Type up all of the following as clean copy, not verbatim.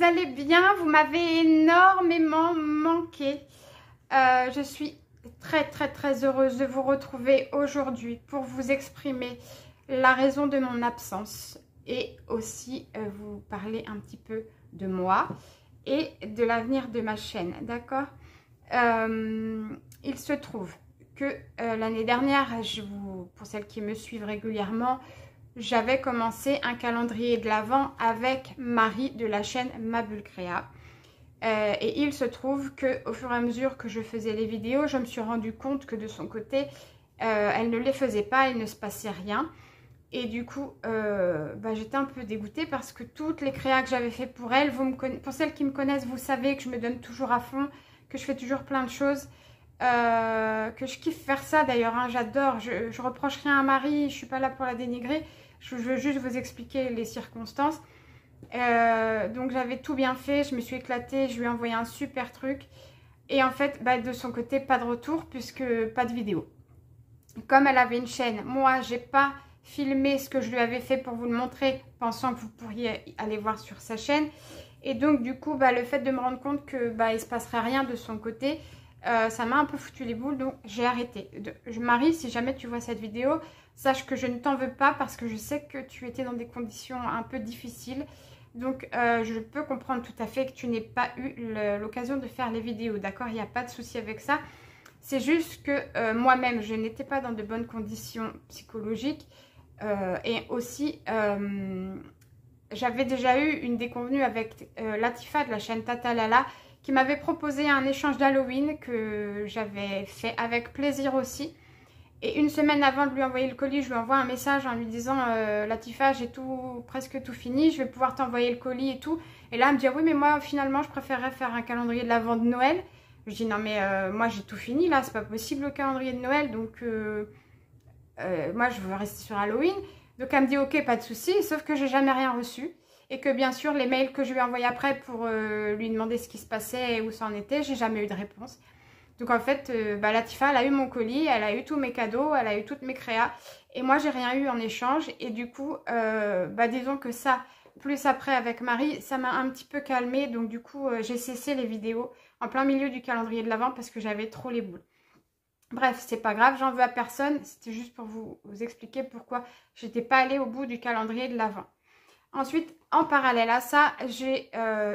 vous allez bien? Vous m'avez énormément manqué. Je suis très heureuse de vous retrouver aujourd'hui pour vous exprimer la raison de mon absence et aussi vous parler un petit peu de moi et de l'avenir de ma chaîne, d'accord? Il se trouve que l'année dernière, pour celles qui me suivent régulièrement, j'avais commencé un calendrier de l'Avent avec Marie de la chaîne Ma Bulle Créa. Et il se trouve qu'au fur et à mesure que je faisais les vidéos, je me suis rendu compte que de son côté, elle ne les faisait pas, il ne se passait rien. Et du coup, j'étais un peu dégoûtée parce que toutes les créas que j'avais fait pour elle, pour celles qui me connaissent, vous savez que je me donne toujours à fond, que je fais toujours plein de choses, que je kiffe faire ça d'ailleurs, hein, j'adore, je reproche rien à Marie, je suis pas là pour la dénigrer, je veux juste vous expliquer les circonstances. Donc j'avais tout bien fait, je me suis éclatée, je lui ai envoyé un super truc. Et en fait, de son côté, pas de retour puisque pas de vidéo. Comme elle avait une chaîne, moi, j'ai pas filmé ce que je lui avais fait pour vous le montrer, pensant que vous pourriez aller voir sur sa chaîne. Et donc du coup, le fait de me rendre compte que il se passerait rien de son côté, ça m'a un peu foutu les boules, donc j'ai arrêté. Marie, si jamais tu vois cette vidéo, sache que je ne t'en veux pas parce que je sais que tu étais dans des conditions un peu difficiles. Donc je peux comprendre tout à fait que tu n'aies pas eu l'occasion de faire les vidéos, d'accord? Il n'y a pas de souci avec ça. C'est juste que moi-même, je n'étais pas dans de bonnes conditions psychologiques. Et aussi, j'avais déjà eu une déconvenue avec Latifa de la chaîne Tata Lala qui m'avait proposé un échange d'Halloween que j'avais fait avec plaisir aussi. Et une semaine avant de lui envoyer le colis, je lui envoie un message en lui disant Latifa, j'ai presque tout fini, je vais pouvoir t'envoyer le colis et tout. Et là, elle me dit oui, mais moi, finalement, je préférerais faire un calendrier de l'Avent de Noël. Je dis non, mais moi, j'ai tout fini là, c'est pas possible le calendrier de Noël, donc moi, je veux rester sur Halloween. Donc, elle me dit ok, pas de souci, sauf que j'ai jamais rien reçu. Et que bien sûr, les mails que je lui ai envoyés après pour lui demander ce qui se passait et où ça en était, j'ai jamais eu de réponse. Donc en fait, Latifa, elle a eu mon colis, elle a eu tous mes cadeaux, elle a eu toutes mes créas. Et moi, j'ai rien eu en échange. Et du coup, disons que ça, plus après avec Marie, ça m'a un petit peu calmée. Donc du coup, j'ai cessé les vidéos en plein milieu du calendrier de l'Avent parce que j'avais trop les boules. Bref, c'est pas grave, j'en veux à personne. C'était juste pour vous expliquer pourquoi j'étais pas allée au bout du calendrier de l'Avent. Ensuite, en parallèle à ça, j'ai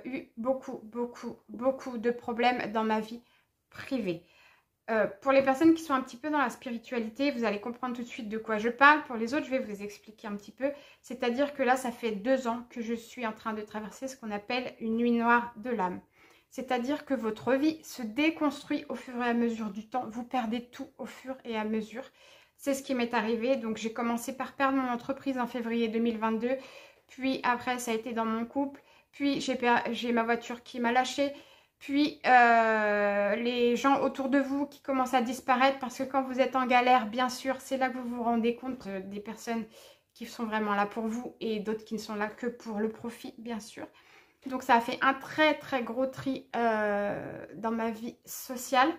eu beaucoup de problèmes dans ma vie privée. Pour les personnes qui sont un petit peu dans la spiritualité, vous allez comprendre tout de suite de quoi je parle. Pour les autres, je vais vous expliquer un petit peu. C'est-à-dire que là, ça fait 2 ans que je suis en train de traverser ce qu'on appelle une nuit noire de l'âme. C'est-à-dire que votre vie se déconstruit au fur et à mesure du temps. Vous perdez tout au fur et à mesure. C'est ce qui m'est arrivé. Donc, j'ai commencé par perdre mon entreprise en février 2022. Puis après, ça a été dans mon couple. Puis, j'ai ma voiture qui m'a lâchée. Puis, les gens autour de vous qui commencent à disparaître parce que quand vous êtes en galère, bien sûr, c'est là que vous vous rendez compte des personnes qui sont vraiment là pour vous et d'autres qui ne sont là que pour le profit, bien sûr. Donc, ça a fait un très gros tri dans ma vie sociale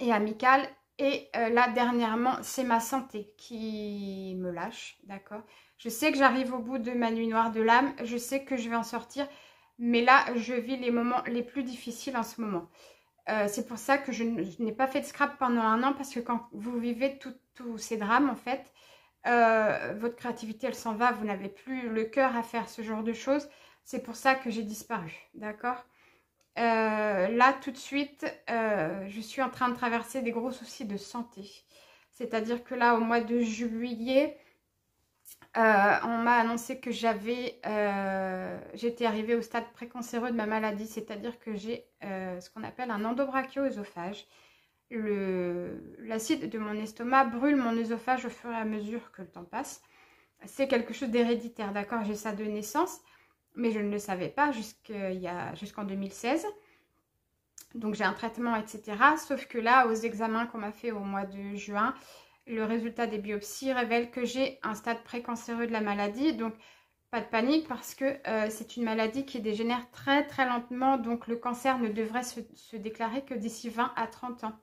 et amicale. Et là, dernièrement, c'est ma santé qui me lâche, d'accord? Je sais que j'arrive au bout de ma nuit noire de l'âme. Je sais que je vais en sortir. Mais là, je vis les moments les plus difficiles en ce moment. C'est pour ça que je n'ai pas fait de scrap pendant 1 an. Parce que quand vous vivez tous ces drames, en fait, votre créativité, elle s'en va. Vous n'avez plus le cœur à faire ce genre de choses. C'est pour ça que j'ai disparu, d'accord? Là, tout de suite, je suis en train de traverser des gros soucis de santé. C'est-à-dire que là, au mois de juillet... on m'a annoncé que j'étais arrivée au stade précancéreux de ma maladie, c'est-à-dire que j'ai ce qu'on appelle un endobrachio-œsophage. L'acide de mon estomac brûle mon œsophage au fur et à mesure que le temps passe. C'est quelque chose d'héréditaire, d'accord? J'ai ça de naissance, mais je ne le savais pas jusqu'en 2016. Donc j'ai un traitement, etc. Sauf que là, aux examens qu'on m'a fait au mois de juin, le résultat des biopsies révèle que j'ai un stade précancéreux de la maladie. Donc, pas de panique parce que c'est une maladie qui dégénère très lentement. Donc, le cancer ne devrait se déclarer que d'ici 20 à 30 ans.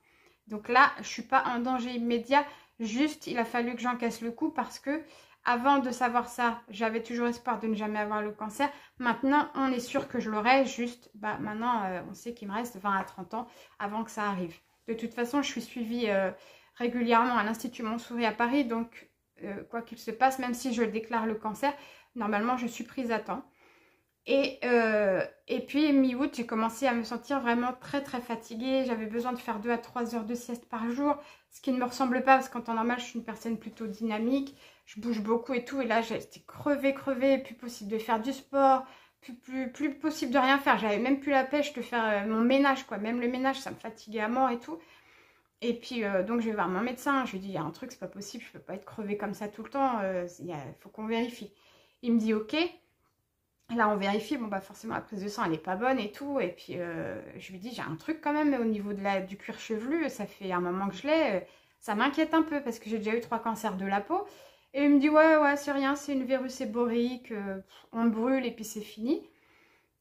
Donc là, je ne suis pas en danger immédiat. Juste, il a fallu que j'encaisse le coup parce que avant de savoir ça, j'avais toujours espoir de ne jamais avoir le cancer. Maintenant, on est sûr que je l'aurai, juste, maintenant, on sait qu'il me reste 20 à 30 ans avant que ça arrive. De toute façon, je suis suivie régulièrement à l'Institut Montsouris à Paris, donc quoi qu'il se passe, même si je déclare le cancer, normalement, je suis prise à temps. Et puis, mi-août, j'ai commencé à me sentir vraiment très très fatiguée. J'avais besoin de faire 2 à 3 heures de sieste par jour, ce qui ne me ressemble pas parce qu'en temps normal, je suis une personne plutôt dynamique. Je bouge beaucoup et tout. Et là, j'étais crevée, plus possible de faire du sport, plus possible de rien faire. J'avais même plus la pêche de faire mon ménage, quoi. Même le ménage, ça me fatiguait à mort et tout. Et puis, donc, je vais voir mon médecin. Je lui dis, il y a un truc, c'est pas possible. Je peux pas être crevée comme ça tout le temps. Il faut qu'on vérifie. Il me dit, ok. Là, on vérifie, bon, forcément, la prise de sang, elle n'est pas bonne et tout. Et puis, je lui dis, j'ai un truc quand même au niveau du cuir chevelu. Ça fait un moment que je l'ai. Ça m'inquiète un peu parce que j'ai déjà eu 3 cancers de la peau. Et il me dit, ouais, c'est rien, c'est une virus séborrhéique. On brûle et puis c'est fini.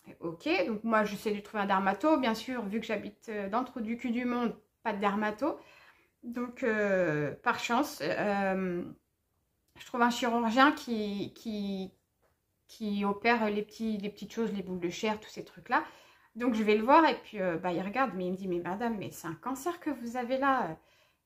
Et ok, donc moi, j'essaie de trouver un dermato. Bien sûr, vu que j'habite dans le trou du cul du monde, pas de dermato. Donc, par chance, je trouve un chirurgien qui opère les petites choses, les boules de chair, tous ces trucs-là. Donc, je vais le voir et puis, il regarde, mais il me dit, mais madame, mais c'est un cancer que vous avez là.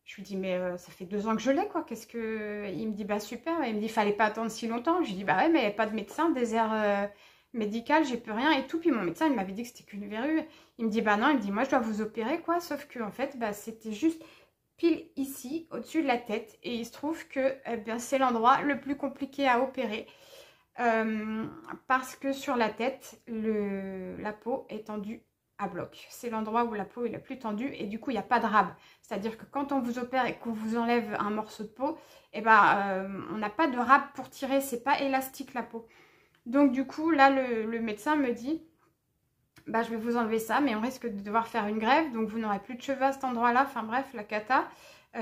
Je lui dis, mais ça fait 2 ans que je l'ai, quoi. Qu'est-ce que... Il me dit, super. Il me dit, fallait pas attendre si longtemps. Je lui dis, ouais, mais il n'y a pas de médecin, désert médical, j'ai plus rien et tout. Puis mon médecin, il m'avait dit que c'était qu'une verrue. Il me dit, non, il me dit, moi, je dois vous opérer, quoi. Sauf que, en fait, c'était juste pile ici, au-dessus de la tête. Et il se trouve que c'est l'endroit le plus compliqué à opérer. Parce que sur la tête, la peau est tendue à bloc. C'est l'endroit où la peau est la plus tendue et du coup, il n'y a pas de rab. C'est-à-dire que quand on vous opère et qu'on vous enlève un morceau de peau, on n'a pas de rab pour tirer, c'est pas élastique la peau. Donc du coup, là, le médecin me dit, je vais vous enlever ça, mais on risque de devoir faire une greffe, donc vous n'aurez plus de cheveux à cet endroit-là. Enfin bref, la cata.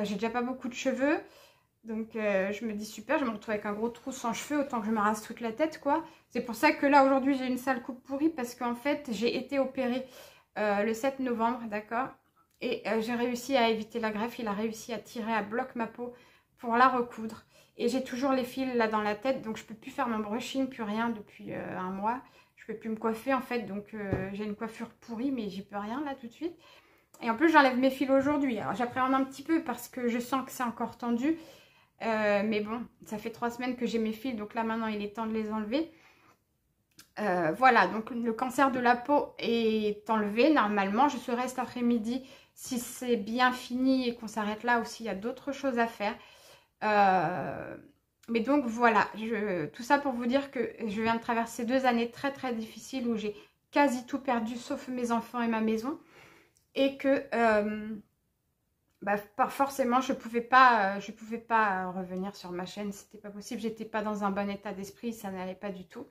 J'ai déjà pas beaucoup de cheveux. Donc je me dis super, je me retrouve avec un gros trou sans cheveux, autant que je me rase toute la tête, quoi. C'est pour ça que là aujourd'hui j'ai une sale coupe pourrie parce qu'en fait j'ai été opérée le 7 novembre, d'accord. Et j'ai réussi à éviter la greffe, il a réussi à tirer à bloc ma peau pour la recoudre. Et j'ai toujours les fils là dans la tête, donc je peux plus faire mon brushing, plus rien depuis un mois. Je peux plus me coiffer en fait, donc j'ai une coiffure pourrie mais j'y peux rien là tout de suite. Et en plus j'enlève mes fils aujourd'hui, alors j'appréhende un petit peu parce que je sens que c'est encore tendu. Mais bon, ça fait 3 semaines que j'ai mes fils, donc là maintenant il est temps de les enlever. Voilà, donc le cancer de la peau est enlevé. Normalement, je serai cet après-midi si c'est bien fini et qu'on s'arrête là ou s'il y a d'autres choses à faire. Mais donc voilà, tout ça pour vous dire que je viens de traverser 2 années très très difficiles où j'ai quasi tout perdu sauf mes enfants et ma maison. Et que... forcément je pouvais pas revenir sur ma chaîne, c'était pas possible, j'étais pas dans un bon état d'esprit, ça n'allait pas du tout.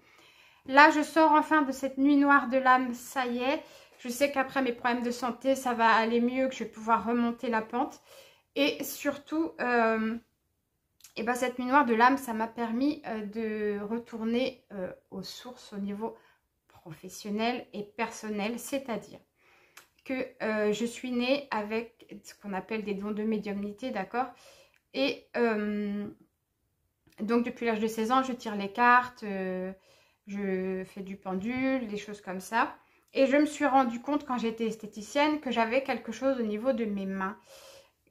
Là je sors enfin de cette nuit noire de l'âme, ça y est, je sais qu'après mes problèmes de santé ça va aller mieux, que je vais pouvoir remonter la pente et surtout cette nuit noire de l'âme ça m'a permis de retourner aux sources au niveau professionnel et personnel, c'est-à-dire que je suis née avec ce qu'on appelle des dons de médiumnité, d'accord. Et donc depuis l'âge de 16 ans, je tire les cartes, je fais du pendule, des choses comme ça. Et je me suis rendu compte quand j'étais esthéticienne que j'avais quelque chose au niveau de mes mains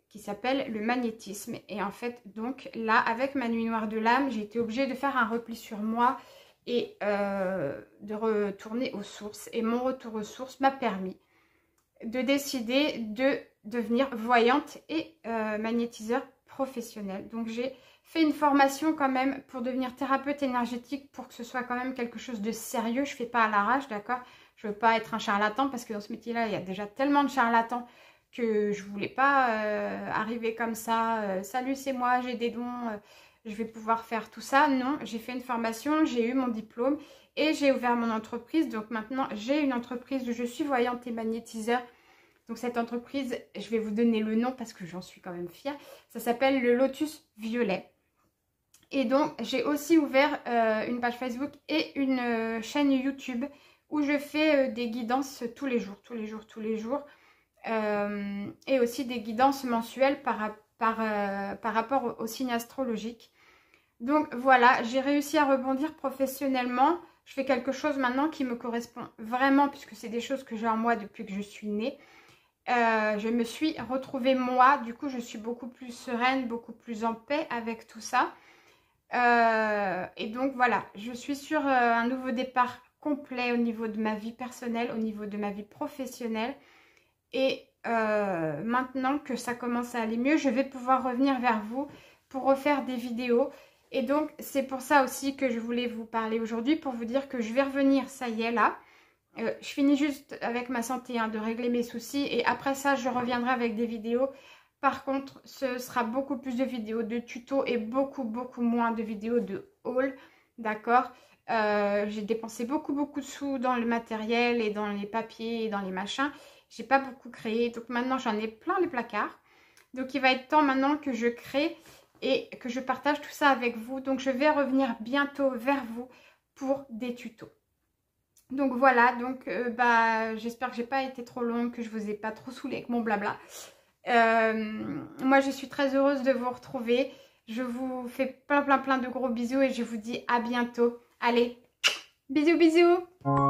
qui s'appelle le magnétisme. Et en fait, donc là, avec ma nuit noire de l'âme, j'ai été obligée de faire un repli sur moi et de retourner aux sources. Et mon retour aux sources m'a permis de décider de devenir voyante et magnétiseur professionnel. Donc j'ai fait une formation quand même pour devenir thérapeute énergétique pour que ce soit quand même quelque chose de sérieux. Je ne fais pas à l'arrache, d'accord. Je ne veux pas être un charlatan parce que dans ce métier-là, il y a déjà tellement de charlatans que je ne voulais pas arriver comme ça. Salut, c'est moi, j'ai des dons, je vais pouvoir faire tout ça. Non, j'ai fait une formation, j'ai eu mon diplôme et j'ai ouvert mon entreprise. Donc maintenant, j'ai une entreprise où je suis voyante et magnétiseur. Donc cette entreprise, je vais vous donner le nom parce que j'en suis quand même fière. Ça s'appelle le Lotus Violet. Et donc, j'ai aussi ouvert une page Facebook et une chaîne YouTube où je fais des guidances tous les jours. Et aussi des guidances mensuelles par rapport au signe astrologique. Donc voilà, j'ai réussi à rebondir professionnellement. Je fais quelque chose maintenant qui me correspond vraiment, puisque c'est des choses que j'ai en moi depuis que je suis née. Je me suis retrouvée moi, du coup je suis beaucoup plus sereine, beaucoup plus en paix avec tout ça. Et donc voilà, je suis sur un nouveau départ complet au niveau de ma vie personnelle, au niveau de ma vie professionnelle. Et maintenant que ça commence à aller mieux, je vais pouvoir revenir vers vous pour refaire des vidéos. Et donc c'est pour ça aussi que je voulais vous parler aujourd'hui, pour vous dire que je vais revenir, ça y est là. Je finis juste avec ma santé, hein, de régler mes soucis. Et après ça, je reviendrai avec des vidéos. Par contre, ce sera beaucoup plus de vidéos de tutos et beaucoup moins de vidéos de haul. D'accord? J'ai dépensé beaucoup de sous dans le matériel et dans les papiers et dans les machins. J'ai pas beaucoup créé. Donc maintenant, j'en ai plein les placards. Donc il va être temps maintenant que je crée et que je partage tout ça avec vous. Donc je vais revenir bientôt vers vous pour des tutos. Donc voilà, donc j'espère que j'ai pas été trop longue, que je vous ai pas trop saoulé avec mon blabla. Moi je suis très heureuse de vous retrouver. Je vous fais plein de gros bisous et je vous dis à bientôt. Allez, bisous bisous.